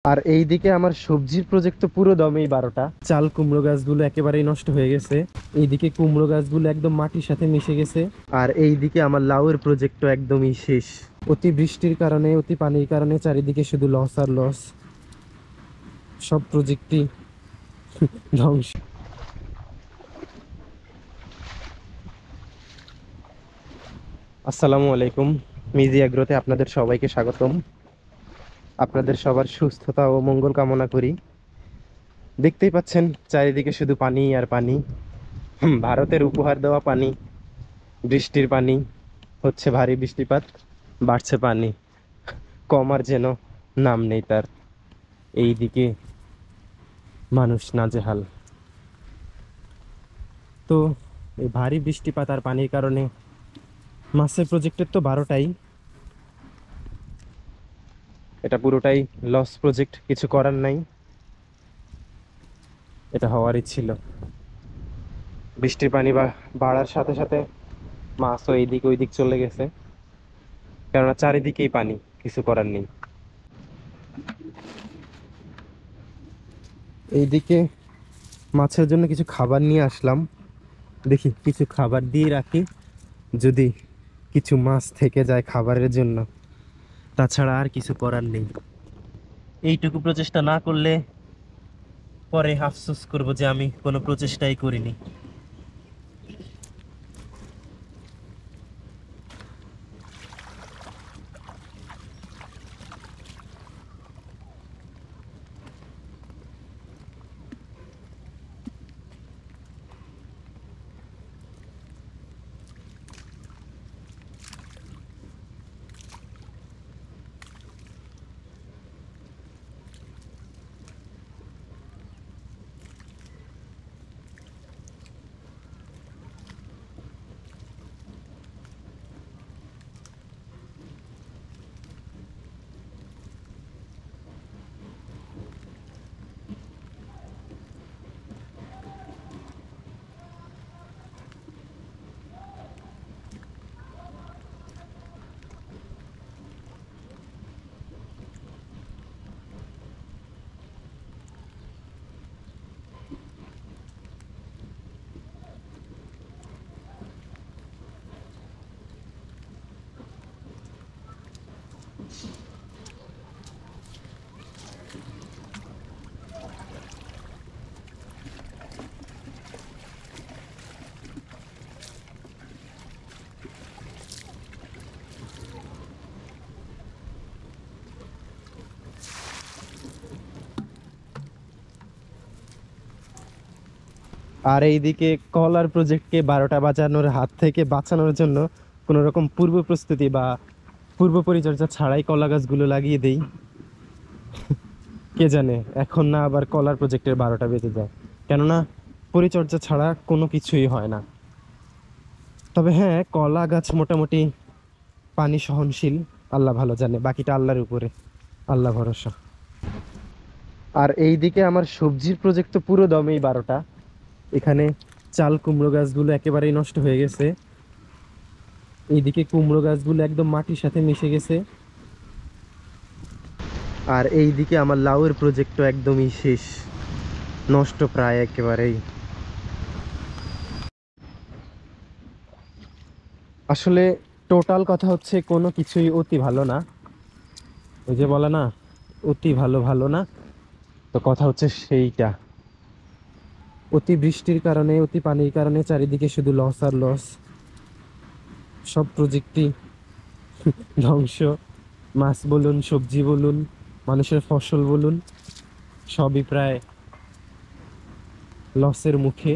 আর এইদিকে আমার সবজির প্রজেক্ট তো পুরো দমেই 12টা। চাল কুমড়ো গাছগুলো একেবারেই নষ্ট হয়ে গেছে। এইদিকে কুমড়ো গাছগুলো একদম মাটির সাথে মিশে গেছে। আর এইদিকে আমার লাউয়ের প্রজেক্টও একদমই শেষ। অতি বৃষ্টির কারণে, অতি পানির কারণে চারিদিকে শুধু লস আর লস। সব প্রজেক্টই ধ্বংস। আসসালামু আলাইকুম। মিজি এগ্রোতে আপনাদের সবাইকে স্বাগতম। আপনাদের সবার সুস্থতা ও মঙ্গল কামনা করি। দেখতেই পাচ্ছেন চারিদিকে শুধু পানি আর পানি। ভারতের উপহার দেওয়া পানি, বৃষ্টির পানি। হচ্ছে ভারী বৃষ্টিপাত, বাড়ছে পানি, কমার যেন নাম নেই তার। এইদিকে মানুষ নাজেহাল। তো এই ভারী বৃষ্টিপাত আর পানির কারণে মাছের প্রজেক্টের তো 12টাই, এটা পুরোটাই লস প্রজেক্ট। কিছু করার নাই, এটা হওয়ারই ছিল। বৃষ্টির পানি বাড়ার সাথে সাথে মাছও এইদিক ওইদিক চলে গেছে, কেননা চারিদিকেই পানি, কিছু করার নেই। এইদিকে মাছের জন্য কিছু খাবার নিয়ে আসলাম, দেখি কিছু খাবার দিয়ে রাখি, যদি কিছু মাছ থেকে যায় খাবারের জন্য। তাছাড়া আর কিছু করার নেই। এইটুকু প্রচেষ্টা না করলে পরে আফসোস করব যে আমি কোনো প্রচেষ্টাই করিনি। আর এইদিকে কলার প্রজেক্টকে 12টা বাজানোর হাত থেকে বাঁচানোর জন্য কোনো রকম পূর্ব প্রস্তুতি বা পূর্ব পরিচর্যা ছাড়াই কলা গাছগুলো লাগিয়ে দেই। কে জানে এখন না আবার কলার প্রজেক্টের 12টা বেজে যায়, কেননা পরিচর্যা ছাড়া কোনো কিছুই হয় না। তবে হ্যাঁ, কলা গাছ মোটামুটি পানি সহনশীল, আল্লাহ ভালো জানে, বাকিটা আল্লাহর উপরে, আল্লাহ ভরসা। আর এইদিকে আমার সবজির প্রজেক্ট তো পুরো দমেই 12টা। এখানে চাল কুমড়ো গাছগুলো একেবারেই নষ্ট হয়ে গেছে। এইদিকে কুমড়ো গাছগুলো একদম মাটির সাথে মিশে গেছে। আর এইদিকে আমার লাউয়ের প্রজেক্টও একদমই শেষ, নষ্ট প্রায় একেবারেই। আসলে টোটাল কথা হচ্ছে কোনো কিছুই অতি ভালো না। ওই যে বলে না, অতি ভালো ভালো না। তো কথা হচ্ছে সেইটা, অতি বৃষ্টির কারণে, অতি পানির কারণে চারিদিকে শুধু লস আর লস। সব প্রজেক্টই ধ্বংস। মাছ বলুন, সবজি বলুন, মানুষের ফসল বলুন, সবই প্রায় লসের মুখে।